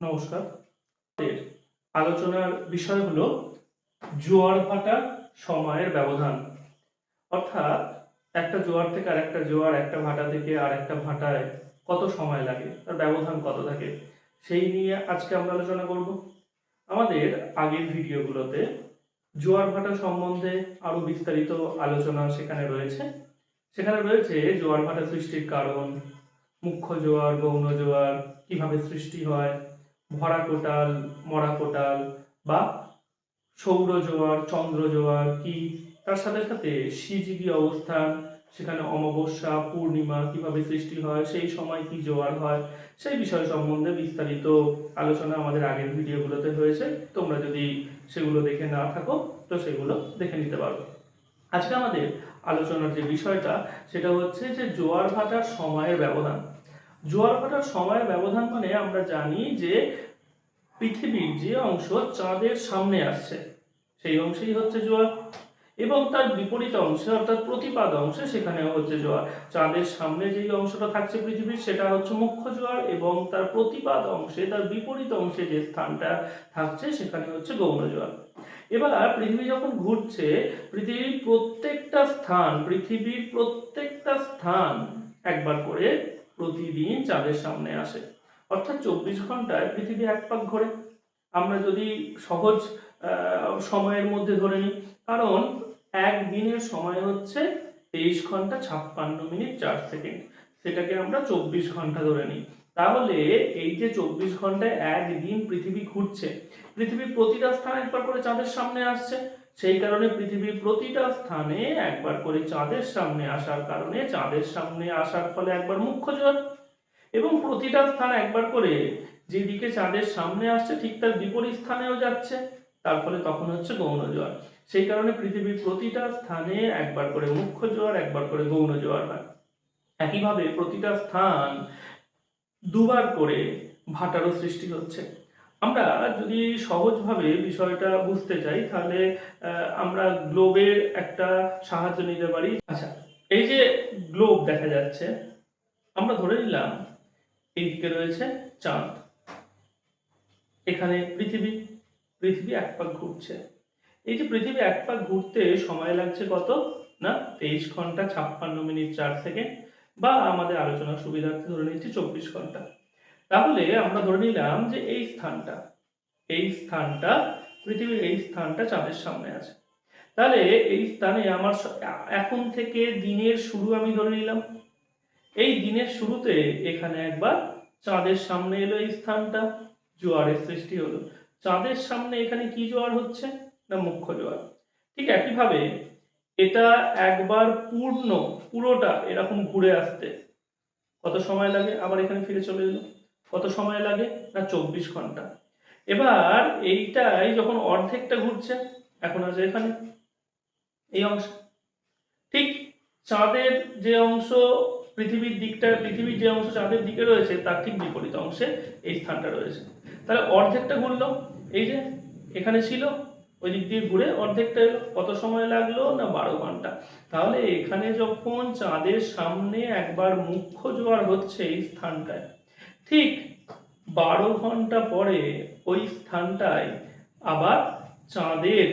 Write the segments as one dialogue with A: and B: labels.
A: নমস্কার। এর আলোচনার বিষয় হলো জোয়ার ভাটার সময়ের ব্যবধান। অর্থাৎ একটা জোয়ার থেকে আরেকটা জোয়ার, একটা ভাটা থেকে আরেকটা ভাটায় কত সময় লাগে, তার ব্যবধান কত থাকে, সেই নিয়ে আজকে আমরা আলোচনা করব। আমাদের আগের ভিডিওগুলোতে জোয়ার ভাটা সম্বন্ধে আরো বিস্তারিত আলোচনা সেখানে রয়েছে জোয়ার ভাটা সৃষ্টির কারণ, মুখ্য জোয়ার, গৌণ জোয়ার কিভাবে সৃষ্টি হয়, ভরা কোটাল, মরা কোটাল বা সৌর জোয়ার, চন্দ্র জোয়ার কি, তার সাথে সাথে সিজিবি অবস্থান, সেখানে অমাবস্যা পূর্ণিমা কিভাবে সৃষ্টি হয়, সেই সময় কি জোয়ার হয়, সেই বিষয় সম্বন্ধে বিস্তারিত আলোচনা আমাদের আগের ভিডিওগুলোতে হয়েছে। তোমরা যদি সেগুলো দেখে না থাকো তো সেগুলো দেখে নিতে পারো। আজকে আমাদের আলোচনার যে বিষয়টা সেটা হচ্ছে যে জোয়ার ভাটার সময়ের ব্যবধান। জোয়ার ভাটার সময়ের ব্যবধান মানে আমরা জানি যে পৃথিবীর যে অংশ চাঁদের সামনে আসছে সেই অংশেই হচ্ছে জোয়ার, এবং তার বিপরীত অংশে অর্থাৎ প্রতিপাদ অংশে সেখানেও হচ্ছে জোয়ার। চাঁদের সামনে যেই অংশটা থাকছে পৃথিবীর সেটা হচ্ছে মুখ্য জোয়ার, এবং তার প্রতিপাদ অংশে, তার বিপরীত অংশে যে স্থানটা থাকছে সেখানে হচ্ছে গৌণ জোয়ার। এবার পৃথিবী যখন ঘুরছে, পৃথিবীর প্রত্যেকটা স্থান একবার করে প্রতিদিন চাঁদের সামনে আসে। অর্থাৎ 24 ঘন্টায় পৃথিবী এক পাক ঘোরে। আমরা যদি সহজ সময়ের মধ্যে ধরে নিই, কারণ একদিনের সময় হচ্ছে 23 ঘন্টা 56 মিনিট 4 সেকেন্ড, সেটাকে আমরা 24 ঘন্টা ধরে নিই। তাহলে এই যে 24 ঘন্টায় একদিন পৃথিবী ঘুরছে, পৃথিবীর প্রতিটা স্থান একবার করে চাঁদের সামনে আসছে, সেই কারণে পৃথিবীর প্রতিটা স্থানে একবার করে চাঁদের সামনে আসার কারণে, চাঁদের সামনে আসার ফলে একবার মুখ্য জোয়ার, এবং প্রতিটা স্থান একবার করে যেদিকে চাঁদের সামনে আসছে ঠিক তার বিপরীত স্থানেও যাচ্ছে, তার ফলে তখন হচ্ছে গৌণ জোয়ার। সেই কারণে পৃথিবীর প্রতিটা স্থানে একবার করে মুখ্য জোয়ার, একবার করে গৌণ জোয়ার হয়। একইভাবে প্রতিটা স্থান দুবার করে ভাটারও সৃষ্টি হচ্ছে। আমরা যদি সহজভাবে বিষয়টা বুঝতে চাই তাহলে আমরা গ্লোবের একটা সাহায্য নিতে পারি। আচ্ছা, এই যে গ্লোব দেখা যাচ্ছে, আমরা ধরে নিলাম এইদিকে রয়েছে চাঁদ, এখানে পৃথিবী, পৃথিবী এক পাক ঘুরছে। এই যে পৃথিবী এক পাক ঘুরতে সময় লাগছে কত না 23 ঘন্টা 56 মিনিট 4 সেকেন্ড, বা আমাদের আলোচনার সুবিধার্থে ধরে নিচ্ছি 24 ঘন্টা। তাহলে আমরা ধরে নিলাম যে এই স্থানটা পৃথিবীর এই স্থানটা চাঁদের সামনে আছে। তাহলে এই স্থানে আমার এখন থেকে দিনের শুরু আমি ধরে নিলাম। এই দিনের শুরুতে এখানে একবার চাঁদের সামনে এলো, এই স্থানটা জোয়ারের সৃষ্টি হলো। চাঁদের সামনে এখানে কি জোয়ার হচ্ছে না মুখ্য জোয়ার। ঠিক একইভাবে এটা একবার পুরোটা এরকম ঘুরে আসতে কত সময় লাগে, আবার এখানে ফিরে চলে এলো, কত সময় লাগে না 24 ঘন্টা। এবার এইটাই যখন অর্ধেকটা ঘুরছে, এখন আছে এখানে এই অংশ, ঠিক চাঁদের যে অংশ পৃথিবীর যে অংশ চাঁদের দিকে রয়েছে তার ঠিক বিপরীত অংশে এই স্থানটা রয়েছে। তাহলে অর্ধেকটা ঘুরলো, এই যে এখানে ছিল, ওই দিক দিয়ে ঘুরে অর্ধেকটা এলো, কত সময় লাগলো না 12 ঘন্টা। তাহলে এখানে যখন চাঁদের সামনে একবার মুখ্য জোয়ার হচ্ছে এই স্থানটায়, ঠিক 12 ঘন্টা পরে ওই স্থানটায় আবার চাঁদের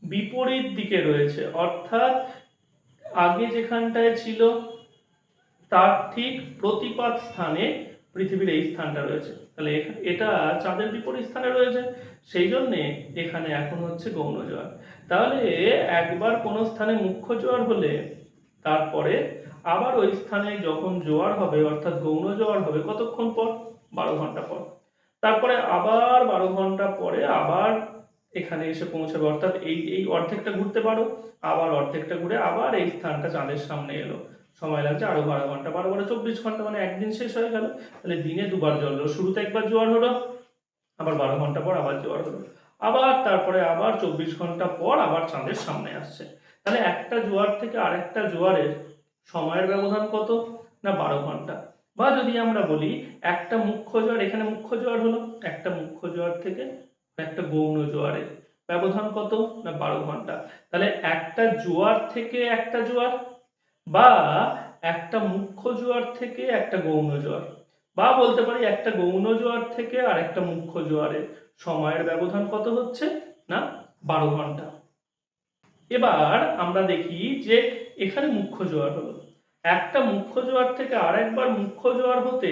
A: বিপরীত দিকে রয়েছে, অর্থাৎ আগে যেখানটায় ছিল তার ঠিক প্রতিপাদ স্থানে পৃথিবীর এই স্থানটা রয়েছে। তাহলে এটা চাঁদের বিপরীত স্থানে রয়েছে, সেই জন্যে এখানে এখন হচ্ছে গৌণ জোয়ার। তাহলে একবার কোনো স্থানে মুখ্য জোয়ার হলে তারপরে আবার ওই স্থানে যখন জোয়ার হবে অর্থাৎ গৌণ জোয়ার হবে কতক্ষণ পর, 12 ঘন্টা পর। তারপরে আবার 12 ঘন্টা পরে আবার এখানে এসে পৌঁছাবে, অর্থাৎ এই অর্ধেকটা ঘুরতে পারো, আবার অর্ধেকটা ঘুরে আবার এই স্থানটা চাঁদের সামনে এলো, সময় লাগছে আরো 12 ঘন্টা, 12 12 24 ঘন্টা, মানে একদিন শেষ হয়ে গেল। তাহলে দিনে দুবার জল হলো, শুরুতে একবার জোয়ার হলো, আবার 12 ঘন্টা পর আবার জোয়ার হলো, আবার তারপরে আবার 24 ঘন্টা পর আবার চাঁদের সামনে আসছে। তাহলে একটা জোয়ার থেকে আরেকটা জোয়ারের সময়ের ব্যবধান কত না 12 ঘন্টা। বা যদি আমরা বলি একটা মুখ্য জোয়ার, এখানে মুখ্য জোয়ার হলো, একটা মুখ্য জোয়ার থেকে একটা গৌণ জোয়ারের ব্যবধান কত না 12 ঘন্টা। তাহলে একটা জোয়ার থেকে একটা জোয়ার, বা একটা মুখ্য জোয়ার থেকে একটা গৌণ জোয়ার, বা বলতে পারি একটা গৌণ জোয়ার থেকে আর একটা মুখ্য জোয়ারের সময়ের ব্যবধান কত হচ্ছে না 12 ঘন্টা। এবার আমরা দেখি যে এখানে মুখ্য জোয়ার হলো, একটা মুখ্য জোয়ার থেকে আরেকবার মুখ্য জোয়ার হতে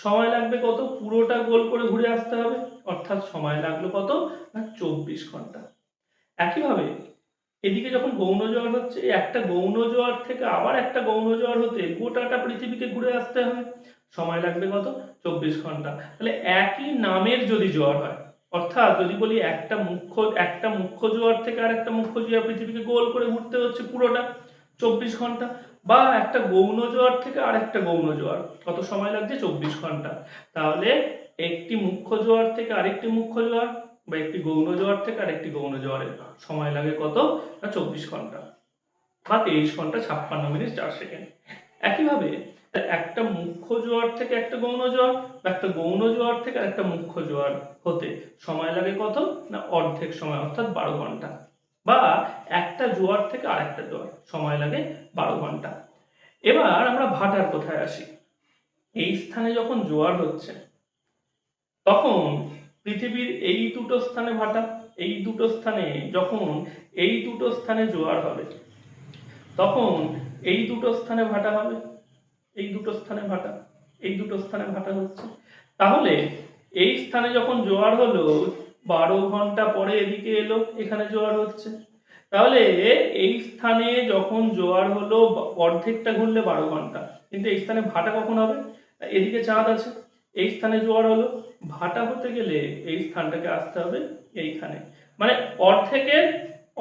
A: সময় লাগবে কত, পুরোটা গোল করে ঘুরে আসতে হবে, অর্থাৎ সময় লাগলো কত না 24 ঘন্টা। একইভাবে এদিকে যখন গৌণ জোয়ার হচ্ছে, একটা গৌণ জোয়ার থেকে আবার একটা গৌণ জোয়ার হতে গোটাটা পৃথিবীকে ঘুরে আসতে হবে, সময় লাগবে কত 24 ঘন্টা। তাহলে একই নামের যদি জোয়ার হয়, অর্থাৎ যদি বলি একটা মুখ্য জোয়ার থেকে আর একটা মুখ্য জোয়ার পৃথিবীকে গোল করে ঘুরতে হচ্ছে পুরোটা 24 ঘন্টা, বা একটা গৌণ জোয়ার থেকে আর একটা গৌণ জোয়ার কত সময় লাগছে 24 ঘন্টা। তাহলে একটি মুখ্য জোয়ার থেকে আরেকটি মুখ্য জোয়ার বা একটি গৌণ জোয়ার থেকে আরেকটি গৌণ জোয়ারের সময় লাগে কত না 24 ঘন্টা বা 23 ঘন্টা 56 মিনিট 4 সেকেন্ড। একইভাবে একটা মুখ্য জোয়ার থেকে একটা গৌণ জোয়ার বা একটা গৌণ জোয়ার থেকে আরেকটা মুখ্য জোয়ার হতে সময় লাগে কত না অর্ধেক সময়, অর্থাৎ 12 ঘন্টা, বা একটা জোয়ার থেকে আরেকটা জোয়ার সময় লাগে 12 ঘন্টা। এবার আমরা ভাটার কোথায় আসি। এই স্থানে যখন জোয়ার হচ্ছে তখন পৃথিবীর এই দুটো স্থানে ভাটা, এই দুটো স্থানে যখন এই দুটো স্থানে জোয়ার হবে তখন এই দুটো স্থানে ভাটা হবে, এই দুটো স্থানে ভাটা, এই দুটো স্থানে ভাটা হচ্ছে। তাহলে এই স্থানে যখন জোয়ার হলো 12 ঘন্টা পরে এদিকে এলো, এখানে জোয়ার হচ্ছে। তাহলে এই স্থানে যখন জোয়ার হলো অর্ধেকটা ঘুরলে 12 ঘন্টা, কিন্তু এই স্থানে ভাটা কখন হবে, এদিকে চাঁদ আছে, এই স্থানে জোয়ার হলো, ভাটা হতে গেলে এই স্থানটাকে আসতে হবে এইখানে, মানে অর্ধেকের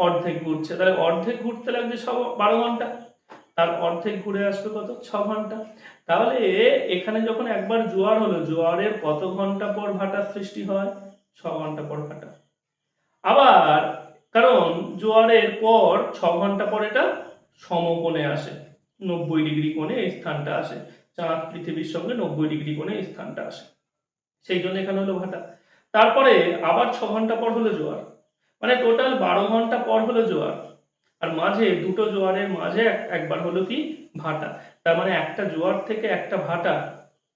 A: অর্ধেক ঘুরছে, তাহলে অর্ধেক ঘুরতে লাগছে 12 ঘন্টা, তার অর্ধেক ঘুরে আসবে কত 6 ঘন্টা। তাহলে এখানে যখন একবার জোয়ার হলো, জোয়ারের কত ঘন্টা পর ভাটার সৃষ্টি হয়, 6 ঘন্টা পর ভাটা। আবার কারণ জোয়ারের পর 6 ঘন্টা পর এটা সমকোণে আসে, 90 ডিগ্রি কোণে এই স্থানটা আসে, চাঁদ পৃথিবীর সঙ্গে 90 ডিগ্রি কোণে এই স্থানটা আসে, সেই জন্য এখানে হলো ভাটা। তারপরে আবার 6 ঘন্টা পর হলো জোয়ার, মানে টোটাল 12 ঘন্টা পর হলো জোয়ার, আর মাঝে দুটো জোয়ারের মাঝে একবার হলো কি ভাটা। তার মানে একটা জোয়ার থেকে একটা ভাটা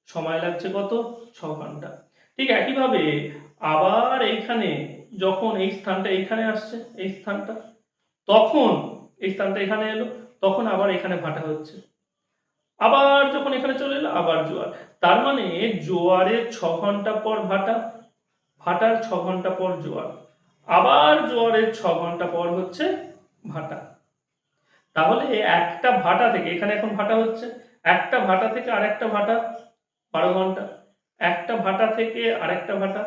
A: সময় লাগছে কত 6 ঘন্টা। ঠিক একইভাবে আবার এইখানে যখন এই স্থানটা এইখানে আসছে, এই স্থানটা, তখন এই স্থানটা এখানে এলো, তখন আবার এখানে ভাটা হচ্ছে, আবার যখন এখানে চলে এলো আবার জোয়ার। তার মানে জোয়ারের 6 ঘন্টা পর ভাটা, ভাটার 6 ঘন্টা পর জোয়ার, আবার জোয়ারের 6 ঘন্টা পর হচ্ছে ভাটা। তাহলে একটা ভাটা থেকে, এখানে এখন ভাটা হচ্ছে, একটা ভাটা থেকে আরেকটা ভাটা 12 ঘন্টা, একটা ভাটা থেকে আরেকটা ভাটা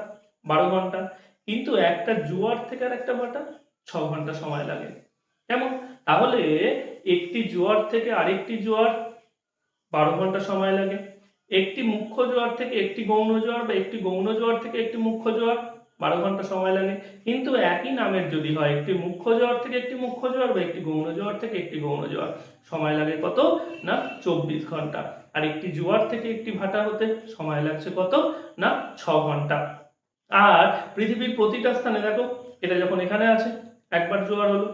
A: 12 ঘন্টা, কিন্তু একটা জোয়ার থেকে আরেকটা ভাটা 6 ঘন্টা সময় লাগে। কেমন? তাহলে একটি জোয়ার থেকে আরেকটি জোয়ার 12 ঘন্টা সময় লাগে, একটি মুখ্য জোয়ার থেকে একটি গৌণ জোয়ার বা একটি গৌণ জোয়ার থেকে একটি মুখ্য জোয়ার 12 ঘন্টা সময় লাগে। কিন্তু একই নামের যদি হয়, একটি মুখ্য জোয়ার থেকে একটি মুখ্য জোয়ার বা একটি গৌণ জোয়ার থেকে একটি গৌণ জোয়ার, সময় লাগে কত না 24 ঘন্টা। আর একটি জোয়ার থেকে একটি ভাটা হতে সময় লাগছে কত না 6 ঘন্টা। আর পৃথিবীর প্রতিটা স্থানে দেখো, এটা যখন এখানে আছে একবার জোয়ার হলো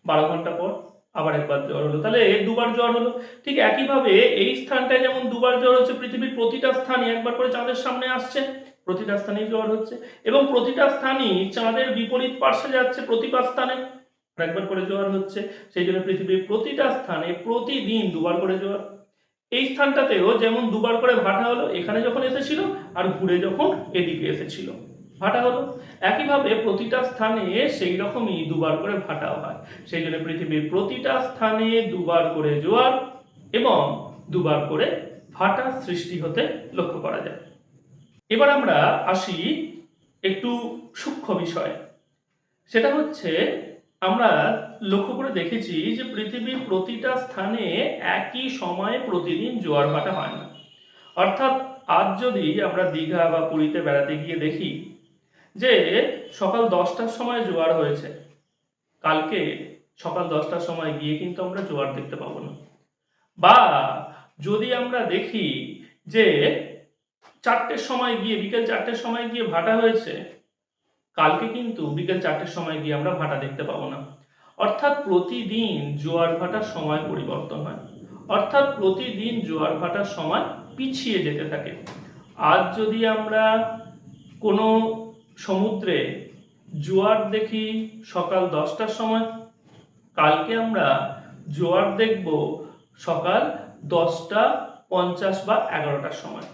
A: 12 ঘন্টা পর, আবার একবার জোয়ার হলো, তাহলে দুবার জোয়ার হলো। ঠিক একইভাবে এই স্থানটায় যেমন দুবার জোয়ার হচ্ছে, পৃথিবীর প্রতিটা স্থানে একবার করে চাঁদের সামনে আসছে, প্রতিটা স্থানেই জোয়ার হচ্ছে, এবং প্রতিটা স্থানই চাঁদের বিপরীত পার্শ্বে যাচ্ছে, প্রতিটা স্থানে একবার করে জোয়ার হচ্ছে। সেই জন্য পৃথিবীর প্রতিটা স্থানে প্রতিদিন দুবার করে জোয়ার। এই স্থানটাতেও যেমন দুবার করে ভাটা হলো, এখানে যখন এসেছিল আর ঘুরে যখন এদিকে এসেছিল ভাটা হলো। একইভাবে প্রতিটা স্থানে সেই রকমই দুবার করে ভাটাও হয়। সেই জন্য পৃথিবীর প্রতিটা স্থানে দুবার করে জোয়ার এবং দুবার করে ভাটা সৃষ্টি হতে লক্ষ্য করা যায়। এবার আমরা আসি একটু সূক্ষ্ম বিষয়ে, সেটা হচ্ছে আমরা লক্ষ্য করে দেখেছি যে পৃথিবীর প্রতিটা স্থানে একই সময়ে প্রতিদিন জোয়ার ভাটা হয় না। অর্থাৎ আজ যদি আমরা দীঘা বা পুরীতে বেড়াতে গিয়ে দেখি যে সকাল 10টার সময় জোয়ার হয়েছে, কালকে সকাল 10টার সময় গিয়ে কিন্তু আমরা জোয়ার দেখতে পাবো না। বা যদি আমরা দেখি যে 4টের সময় গিয়ে, বিকেল 4টের সময় গিয়ে ভাটা হয়েছে, কালকে কিন্তু বিকেল 4টের সময় গিয়ে আমরা ভাটা দেখতে পাবো না। অর্থাৎ প্রতিদিন জোয়ার ভাটার সময় পরিবর্তন হয়, অর্থাৎ প্রতিদিন জোয়ার ভাটার সময় পিছিয়ে যেতে থাকে। আজ যদি আমরা কোনো সমুদ্রে জোয়ার দেখি সকাল 10টার সময়, কালকে আমরা জোয়ার দেখব সকাল 10:50 বা 11টার সময়।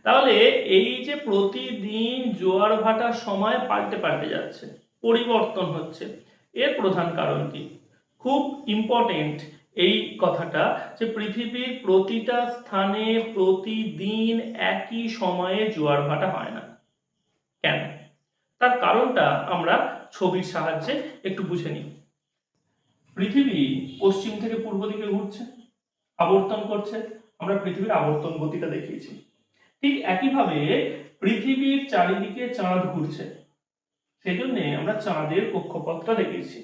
A: তাহলে এই যে প্রতিদিন জোয়ার ভাটার সময় পাল্টে পাল্টে যাচ্ছে, পরিবর্তন হচ্ছে, এর প্রধান কারণ কি? খুব ইম্পর্টেন্ট এই কথাটা, যে পৃথিবীর প্রতিটা স্থানে প্রতিদিন একই সময়ে জোয়ার ভাটা হয় না। কেন? তার কারণটা আমরা ছবির সাহায্যে একটু বুঝে নিই। পৃথিবী পশ্চিম থেকে পূর্ব দিকে ঘুরছে, আবর্তন করছে। আমরা পৃথিবীর আবর্তন গতিটা দেখিয়েছি। ঠিক একইভাবে পৃথিবীর চারিদিকে চাঁদ ঘুরছে, সেই জন্য আমরা চাঁদের কক্ষপথটা দেখিয়েছি।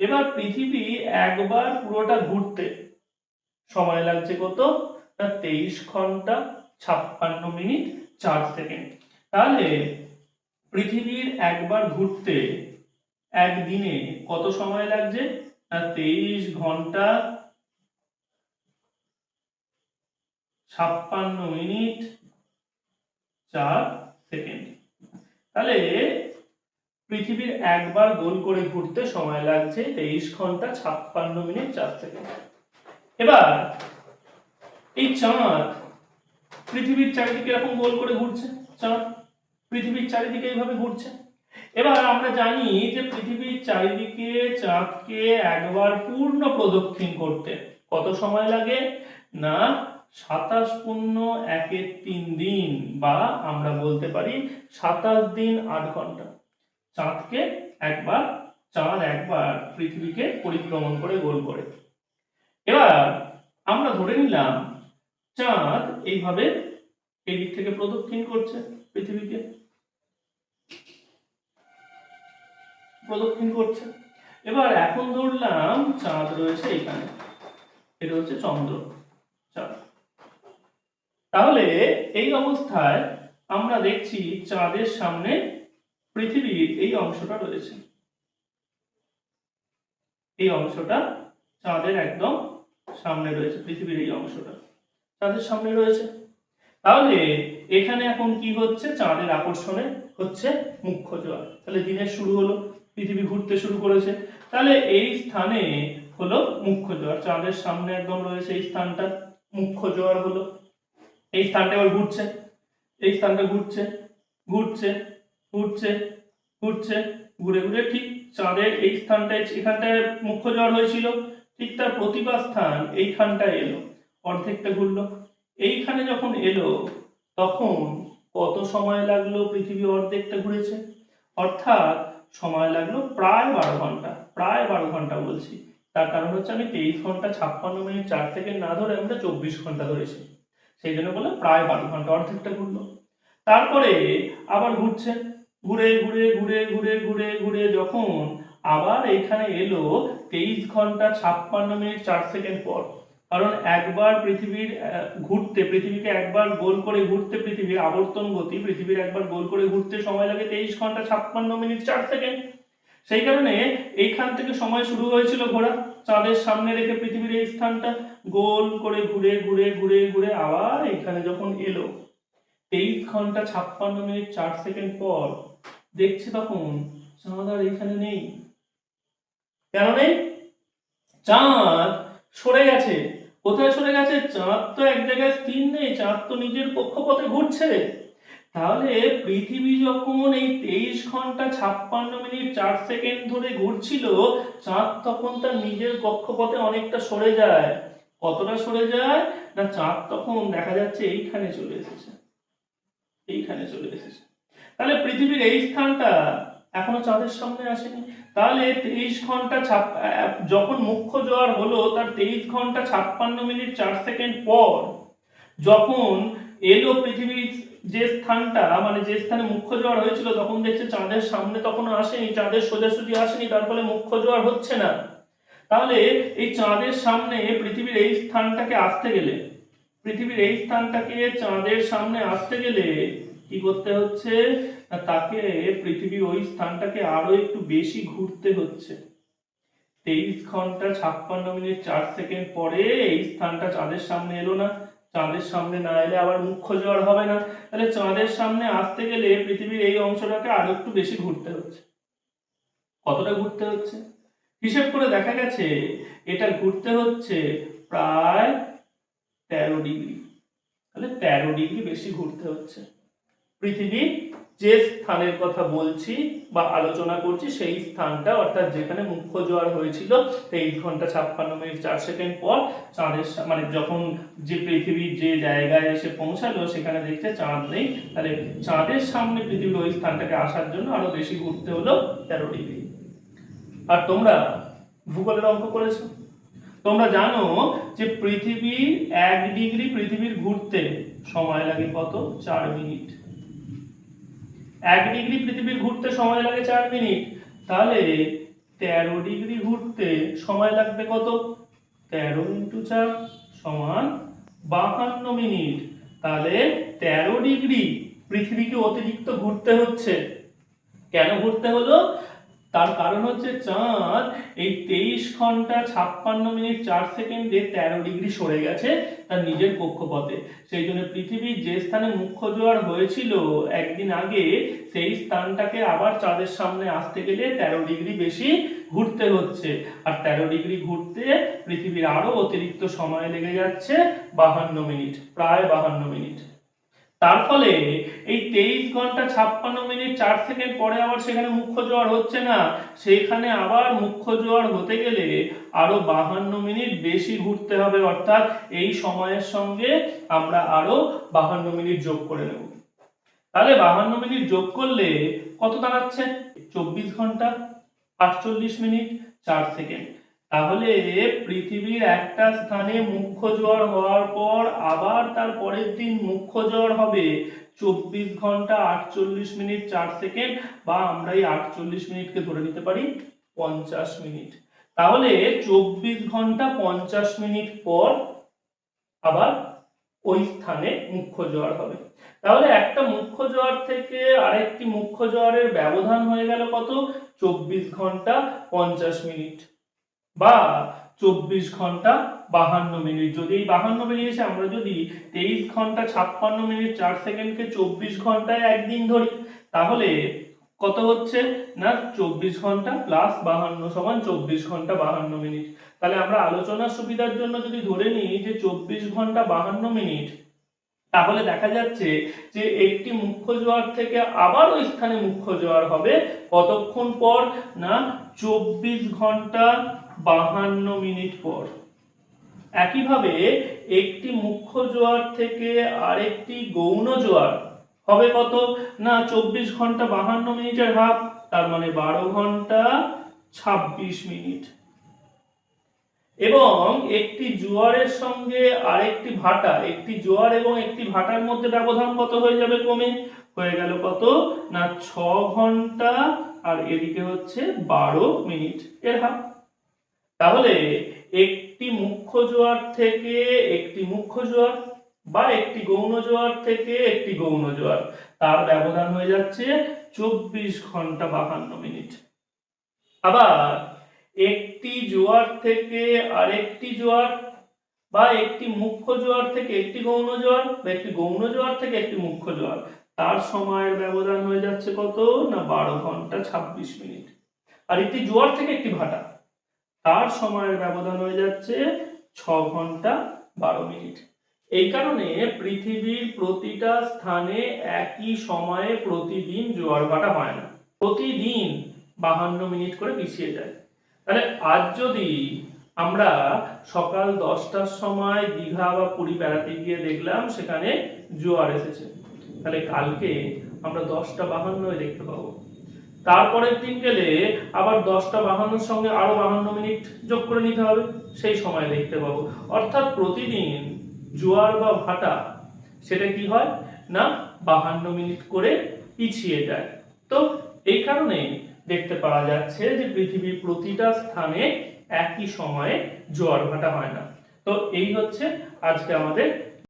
A: এবার পৃথিবী একবার পুরোটা ঘুরতে সময় লাগছে কত? না 23 ঘন্টা 56 মিনিট 4 সেকেন্ড। তাহলে পৃথিবীর একবার ঘুরতে একদিনে কত সময় লাগছে? না 23 ঘন্টা 56 মিনিট 4 সেকেন্ড। তাহলে পৃথিবীর একবার গোল করে ঘুরতে সময় লাগছে 23 ঘন্টা 56 মিনিট 4 সেকেন্ড। এবার এই চাঁদ পৃথিবীর চারিদিকে এরকম গোল করে ঘুরছে, চাঁদ পৃথিবীর চারিদিকে এইভাবে ঘুরছে। এবার আমরা জানি যে পৃথিবীর চারিদিকে চাঁদকে একবার পূর্ণ প্রদক্ষিণ করতে কত সময় লাগে? না 27.1 দিন, বা আমরা বলতে পারি 27 দিন 8 ঘন্টা। চাঁদ একবার পৃথিবীকে পরিক্রমণ করে গোল করে। এবার আমরা ধরে নিলাম চাঁদ এইভাবে এই দিক থেকে প্রদক্ষিণ করছে, পৃথিবীকে প্রদক্ষিণ করছে। এবার এখন ধরলাম চাঁদ রয়েছে এখানে, এটা হচ্ছে চন্দ্র, চাঁদ। তাহলে এই অবস্থায় আমরা দেখছি চাঁদের সামনে পৃথিবীর এই অংশটা রয়েছে, এই অংশটা চাঁদের একদম সামনে রয়েছে, পৃথিবীর এই অংশটা চাঁদের সামনে রয়েছে। তাহলে এখানে এখন কি হচ্ছে? চাঁদের আকর্ষণে হচ্ছে মুখ্য জোয়ার। তাহলে দিনের শুরু হলো, পৃথিবী ঘুরতে শুরু করেছে, তাহলে এই স্থানে হলো মুখ্য জোয়ার। চাঁদের সামনে একদম রয়েছে এই স্থানটা, মুখ্য জোয়ার হলো। এই স্থানটা এবার ঘুরছে, এই স্থানটা ঘুরছে ঘুরছে ঘুরছে ঘুরছে, ঘুরে ঘুরে ঠিক চাঁদের এই স্থানটায়, এখানটায় মুখ্য জোয়ার হয়েছিল, ঠিক তার প্রতিভা স্থান এইখানটায় এলো, অর্ধেকটা ঘুরলো। এইখানে যখন এলো তখন কত সময় লাগলো? পৃথিবী অর্ধেকটা ঘুরেছে, অর্থাৎ সময় লাগলো প্রায় 12 ঘন্টা। প্রায় 12 ঘন্টা বলছি, তার কারণ হচ্ছে আমি 23 ঘন্টা 56 মিনিট 4 সেকেন্ড না ধরে আমরা 24 ঘন্টা ধরেছি, সেই জন্য বললাম প্রায় 12 ঘন্টা, অর্ধেকটা ঘুরলো। তারপরে আবার ঘুরছে, ঘুরে ঘুরে ঘুরে ঘুরে ঘুরে ঘুরে যখন আবার এখানে এলো 23 ঘন্টা 56 মিনিট 4 সেকেন্ড পর। কারণ একবার পৃথিবীর ঘুরতে, পৃথিবীকে একবার গোল করে ঘুরতে, পৃথিবীর আবর্তন গতি, পৃথিবীর একবার গোল করে ঘুরতে সময় লাগে 23 ঘন্টা 56 মিনিট 4 সেকেন্ড। সেই কারণে এইখান থেকে সময় শুরু হয়েছিল ঘোরা, চাঁদের সামনে রেখে পৃথিবীর এই স্থানটা গোল করে ঘুরে ঘুরে ঘুরে ঘুরে আবার এখানে যখন এলো 23 ঘন্টা 56 মিনিট 4 সেকেন্ড পর, দেখছে তখন চাঁদ আর এখানে নেই। কেন নেই? চাঁদ সরে গেছে। কোথায় সরে গেছে? চাঁদ তো এক জায়গায় স্থির নেই, চাঁদ তো নিজের কক্ষপথে ঘুরছে। তাহলে পৃথিবী যখন এই 23 ঘন্টা 56 মিনিট 4 সেকেন্ড ধরে ঘুরছিল, চাঁদ তখন তার নিজের কক্ষপথে অনেকটা সরে যায়। কতটা সরে যায়? না চাঁদ তখন দেখা যাচ্ছে এইখানে চলে এসেছে, এইখানে চলে এসেছে। তাহলে পৃথিবীর এই স্থানটা এখনো চাঁদের সামনে আসেনি। তাহলে 23 ঘন্টা যখন মুখ্য জোয়ার হলো তার 23 ঘন্টা 56 মিনিট 4 সেকেন্ড পর যখন এলো পৃথিবীর যে স্থানটা, মানে যে স্থানে মুখ্য জোয়ার হয়েছিল, তখন দেখছে চাঁদের সামনে তখনো আসেনি, চাঁদের সোজাসুজি আসেনি, তার ফলে মুখ্য জোয়ার হচ্ছে না। তাহলে এই চাঁদের সামনে পৃথিবীর এই স্থানটাকে আসতে গেলে, পৃথিবীর এই স্থানটাকে চাঁদের সামনে আসতে গেলে কি করতে হচ্ছে? তাকে পৃথিবীর ওই স্থানটাকে আরো একটু বেশি ঘুরতে হচ্ছে। 23 ঘন্টা 56 মিনিট 4 সেকেন্ড পরে এই স্থানটা চাঁদের সামনে এলো না, চাঁদের সামনে না এলে আবার মুখ্য জোয়ার হবে না। তাহলে চাঁদের সামনে আসতে গেলে পৃথিবীর এই অংশটাকে আরো একটু বেশি ঘুরতে হচ্ছে। কতটা ঘুরতে হচ্ছে হিসেব করে দেখা গেছে এটা ঘুরতে হচ্ছে প্রায় 13 ডিগ্রি। তাহলে 13 ডিগ্রি বেশি ঘুরতে হচ্ছে। পৃথিবী যে স্থানের কথা বলছি বা আলোচনা করছি সেই স্থানটা, অর্থাৎ যেখানে মুখ্য জোয়ার হয়েছিল 23 ঘন্টা 56 মিনিট 4 সেকেন্ড পর চাঁদের মানে যখন যে পৃথিবীর যে জায়গায় এসে পৌঁছালো সেখানে দেখছে চাঁদ নেই। তাহলে চাঁদের সামনে পৃথিবীর ওই স্থানটাকে আসার জন্য আরো বেশি ঘুরতে হলো 13 ডিগ্রি। আর তোমরা ভূগোলের অঙ্ক করেছো, তোমরা জানো যে পৃথিবীর 1 ডিগ্রি পৃথিবীর ঘুরতে সময় লাগে কত? 4 মিনিট। 1 ডিগ্রি পৃথিবীর ঘুরতে সময় লাগে 4 মিনিট। তাহলে 13 ডিগ্রি ঘুরতে সময় লাগবে কত? 13 × 4 সমান 52 মিনিট। তাহলে 13 ডিগ্রি পৃথিবীকে অতিরিক্ত ঘুরতে হচ্ছে। কেন ঘুরতে হলো? তার কারণ হচ্ছে চাঁদ এই 23 ঘন্টা 56 মিনিট 4 সেকেন্ডে 13 ডিগ্রি সরে গেছে তার নিজের কক্ষপথে। সেই জন্য পৃথিবীর যে স্থানে মুখ্য জোয়ার হয়েছিল একদিন আগে, সেই স্থানটাকে আবার চাঁদের সামনে আসতে গেলে 13 ডিগ্রি বেশি ঘুরতে হচ্ছে। আর 13 ডিগ্রি ঘুরতে পৃথিবীর আরো অতিরিক্ত সময় লেগে যাচ্ছে 52 মিনিট, প্রায় 52 মিনিট। তার ফলে এই 23 ঘন্টা 56 মিনিট 4 সেকেন্ড পরে আবার সেখানে মুখ্য জোয়ার হচ্ছে না, সেখানে আবার মুখ্য জোয়ার হতে গেলে আরো 52 মিনিট বেশি ঘুরতে হবে। অর্থাৎ এই সময়ের সঙ্গে আমরা আরো 52 মিনিট যোগ করে নেব। তাহলে 52 মিনিট যোগ করলে কত দাঁড়াচ্ছে? 24 ঘন্টা 48 মিনিট 4 সেকেন্ড। তাহলে পৃথিবীর একটা স্থানে মুখ্য জোয়ার হওয়ার পর আবার তার পরের দিন মুখ্য জোয়ার হবে 24 ঘন্টা 48 মিনিট 4 সেকেন্ড, বা আমরা এই 48 মিনিটকে ধরে নিতে পারি 50 মিনিট। তাহলে 24 ঘন্টা 50 মিনিট পর আবার ওই স্থানে মুখ্য জোয়ার হবে। তাহলে একটা মুখ্য জোয়ার থেকে আরেকটি মুখ্য জোয়ারের ব্যবধান হয়ে গেল কত? 24 ঘন্টা 50 মিনিট বা 24 ঘন্টা 52 মিনিট। যদি এই 52 বেরিয়েছে, আমরা যদি 23 ঘন্টা 56 মিনিট 4 সেকেন্ডকে 24 ঘন্টায় একদিন ধরি, তাহলে কত হচ্ছে না 24 ঘন্টা প্লাস 52 সমান 24 ঘন্টা 52 মিনিট। তাহলে আমরা আলোচনার সুবিধার জন্য যদি ধরে নিই যে 24 ঘন্টা 52 মিনিট, তাহলে দেখা যাচ্ছে যে একটি মুখ্য জোয়ার থেকে আবার ওই স্থানে মুখ্য জোয়ার হবে কতক্ষণ পর? না 24 ঘন্টা 52 মিনিট পর। একইভাবে একটি মুখ্য জোয়ার থেকে আরেকটি গৌণ জোয়ার হবে কত? না 24 ঘন্টা 52 মিনিটের হাফ, তার মানে 12 ঘন্টা 26 মিনিট। এবং একটি জোয়ারের সঙ্গে আরেকটি ভাটা, একটি জোয়ার এবং একটি ভাটার মধ্যে ব্যবধান কত হয়ে যাবে? কমে হয়ে গেল কত? না 6 ঘন্টা আর এদিকে হচ্ছে 12 মিনিট এর হাফ। তাহলে একটি মুখ্য জোয়ার থেকে একটি মুখ্য জোয়ার বা একটি গৌণ জোয়ার থেকে একটি গৌণ জোয়ার, তার ব্যবধান হয়ে যাচ্ছে 24 ঘন্টা 52 মিনিট। আবার একটি জোয়ার থেকে আরেকটি জোয়ার বা একটি মুখ্য জোয়ার থেকে একটি গৌণ জোয়ার বা একটি গৌণ জোয়ার থেকে একটি মুখ্য জোয়ার, তার সময়ের ব্যবধান হয়ে যাচ্ছে কত? না 12 ঘন্টা 26 মিনিট। আর একটি জোয়ার থেকে একটি ভাটা, তার সময়ের ব্যবধান হয়ে যাচ্ছে 6 ঘন্টা 12 মিনিট। এই কারণে পৃথিবীর প্রতিটা স্থানে একই সময়ে প্রতিদিন জোয়ার ভাটা হয় না, প্রতিদিন 52 মিনিট করে পিছিয়ে যায়। তাহলে আজ যদি আমরা সকাল 10টার সময় দীঘা বা পুরী বেড়াতে গিয়ে দেখলাম সেখানে জোয়ার এসেছে, তাহলে কালকে আমরা 10টা 52 দেখতে পাবো। তারপরের দিন গেলে আবার 10টা 52 সঙ্গে আরো 52 মিনিট যোগ করে নিতে হবে, সেই সময় দেখতে পাবো। অর্থাৎ প্রতিদিন জোয়ার বা ভাটা সেটা কি হয় না 52 মিনিট করে পিছিয়ে যায়। তো এই কারণে দেখতে পাওয়া যাচ্ছে যে পৃথিবীর প্রতিটা স্থানে একই সময়ে জোয়ার ভাটা হয় না। তো এই হচ্ছে আজকে আমাদের